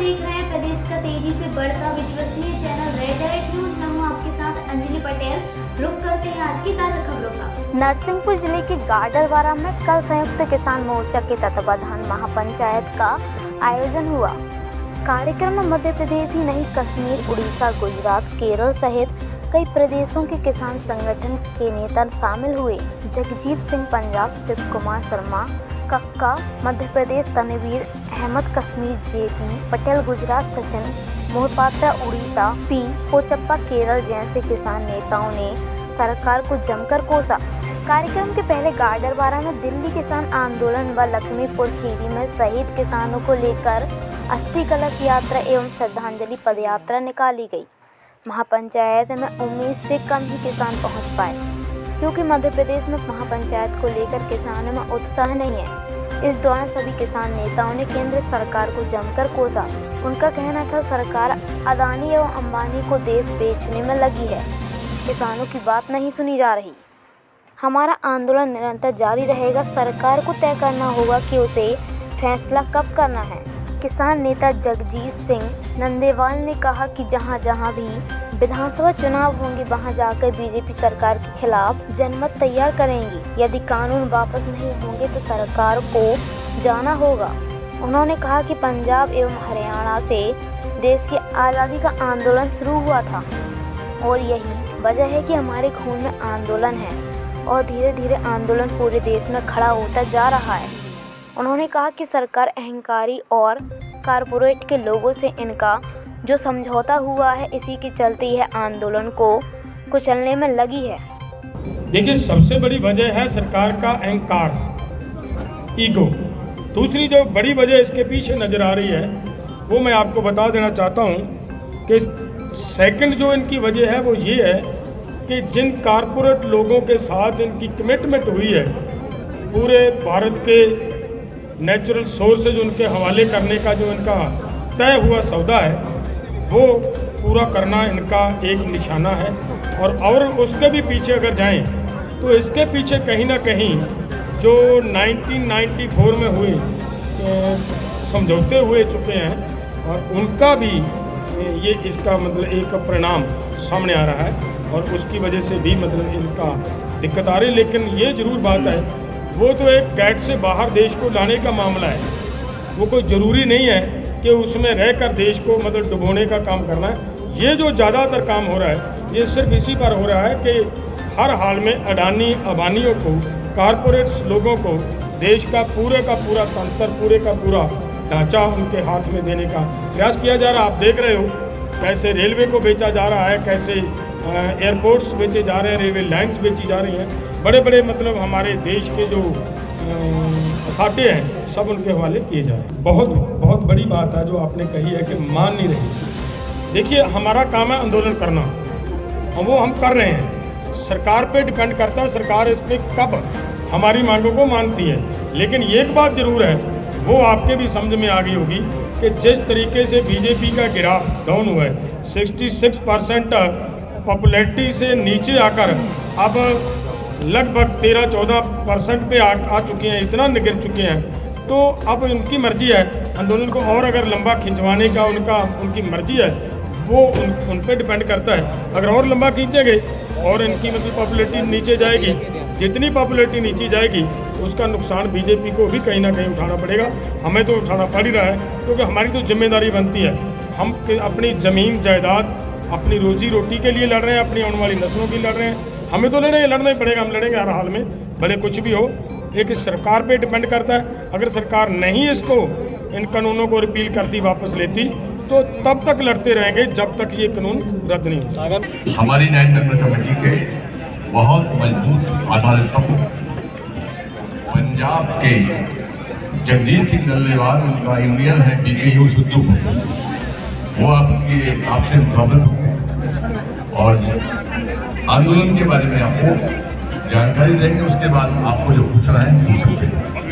देख रहे हैं प्रदेश का तेजी से बढ़ता विश्वसनीय चैनल रेड अलर्ट न्यूज। मैं हूं आपके साथ अंजलि पटेल। रुक करते हैं आज की ताजा खबरों का। नरसिंहपुर जिले के गाडरवारा में कल संयुक्त किसान मोर्चा के तत्वाधान महापंचायत का आयोजन हुआ। कार्यक्रम में मध्य प्रदेश ही नहीं, कश्मीर, उड़ीसा, गुजरात, केरल सहित कई प्रदेशों के किसान संगठन के नेता शामिल हुए। जगजीत सिंह पंजाब, शिव कुमार शर्मा कक्का मध्य प्रदेश, तनवीर अहमद कश्मीर, जेपी पटेल गुजरात, सचिन मोहपात्रा उड़ीसा, पी पोचप्पा केरल जैसे किसान नेताओं ने सरकार को जमकर कोसा। कार्यक्रम के पहले गाडरवारा में दिल्ली किसान आंदोलन व लक्ष्मीपुर खीरी में शहीद किसानों को लेकर अस्थि कलश यात्रा एवं श्रद्धांजलि पदयात्रा निकाली गई। महापंचायत में उम्मीद से कम ही किसान पहुंच पाए, क्योंकि मध्य प्रदेश में महापंचायत को लेकर किसानों में उत्साह नहीं है। इस दौरान सभी किसान नेताओं ने केंद्र सरकार को जमकर कोसा। उनका कहना था, सरकार अदानी एवं अंबानी को देश बेचने में लगी है, किसानों की बात नहीं सुनी जा रही। हमारा आंदोलन निरंतर जारी रहेगा। सरकार को तय करना होगा कि उसे फैसला कब करना है। किसान नेता जगजीत सिंह नंदेवाल ने कहा कि जहां भी विधानसभा चुनाव होंगे, वहां जाकर बीजेपी सरकार के खिलाफ जनमत तैयार करेंगी। यदि कानून वापस नहीं होंगे तो सरकार को जाना होगा। उन्होंने कहा कि पंजाब एवं हरियाणा से देश की आज़ादी का आंदोलन शुरू हुआ था और यही वजह है कि हमारे खून में आंदोलन है और धीरे धीरे आंदोलन पूरे देश में खड़ा होता जा रहा है। उन्होंने कहा कि सरकार अहंकारी और कारपोरेट के लोगों से इनका जो समझौता हुआ है, इसी के चलते यह आंदोलन को कुचलने में लगी है। देखिए, सबसे बड़ी वजह है सरकार का अहंकार, ईगो। दूसरी जो बड़ी वजह इसके पीछे नज़र आ रही है वो मैं आपको बता देना चाहता हूँ कि सेकंड जो इनकी वजह है वो ये है कि जिन कारपोरेट लोगों के साथ इनकी कमिटमेंट हुई है, पूरे भारत के नेचुरल सोर्सेज उनके हवाले करने का जो इनका तय हुआ सौदा है, वो पूरा करना इनका एक निशाना है। और उसके भी पीछे अगर जाएं तो इसके पीछे कहीं ना कहीं जो 1994 में हुए समझौते हुए चुके हैं और उनका भी ये इसका मतलब एक परिणाम सामने आ रहा है और उसकी वजह से भी मतलब इनका दिक्कत आ रही। लेकिन ये ज़रूर बात है, वो तो एक गेट से बाहर देश को लाने का मामला है। वो कोई ज़रूरी नहीं है कि उसमें रहकर देश को मतलब डुबोने का काम करना है। ये जो ज़्यादातर काम हो रहा है ये सिर्फ इसी पर हो रहा है कि हर हाल में अडानी अंबानियों को, कारपोरेट्स लोगों को देश का पूरा तंत्र, पूरे का पूरा ढांचा उनके हाथ में देने का प्रयास किया जा रहा है। आप देख रहे हो कैसे रेलवे को बेचा जा रहा है, कैसे एयरपोर्ट्स बेचे जा रहे हैं, रेलवे लाइन्स बेची जा रही हैं। बड़े बड़े मतलब हमारे देश के जो असाटे हैं सब उनके हवाले किए जा रहे हैं। बहुत बड़ी बात है जो आपने कही है कि मान नहीं रही। देखिए, हमारा काम है आंदोलन करना और वो हम कर रहे हैं। सरकार पे डिपेंड करता है सरकार इस पर कब हमारी मांगों को मानती है। लेकिन एक बात ज़रूर है, वो आपके भी समझ में आ गई होगी कि जिस तरीके से बीजेपी का ग्राफ डाउन हुआ है, 66% पॉपुलैरिटी से नीचे आकर अब लगभग 13-14% पे आ चुके हैं, इतना गिर चुके हैं। तो अब उनकी मर्जी है आंदोलन को और अगर लंबा खिंचवाने का उनकी मर्जी है, वो उन पे डिपेंड करता है। अगर और लंबा खींचेंगे और इनकी मतलब पॉपुलैरिटी नीचे जाएगी, जितनी पॉपुलैरिटी नीचे जाएगी उसका नुकसान बीजेपी को भी कहीं ना कहीं उठाना पड़ेगा। हमें तो उठाना पड़ ही रहा है, क्योंकि हमारी तो जिम्मेदारी बनती है। हम अपनी ज़मीन जायदाद, अपनी रोजी रोटी के लिए लड़ रहे हैं, अपनी आने वाली नस्लों की लड़ रहे हैं। हमें तो लड़ना ही पड़ेगा, हम लड़ेंगे हर हाल में, भले कुछ भी हो। लेकिन सरकार पे डिपेंड करता है। अगर सरकार नहीं इसको, इन कानूनों को रिपील करती, वापस लेती, तो तब तक लड़ते रहेंगे जब तक ये कानून रद्द नहीं होता। हमारी नेशनल कमेटी के बहुत मजबूत आधार स्तंभ पंजाब के जगजीत सिंह नल्लेवाल, उनका यूनियन है BKU सिद्धू, वो आपसे मुखातिब होंगे और आंदोलन के बारे में आपको जानकारी देंगे। उसके बाद आपको जो पूछना है पूछ सकते हैं।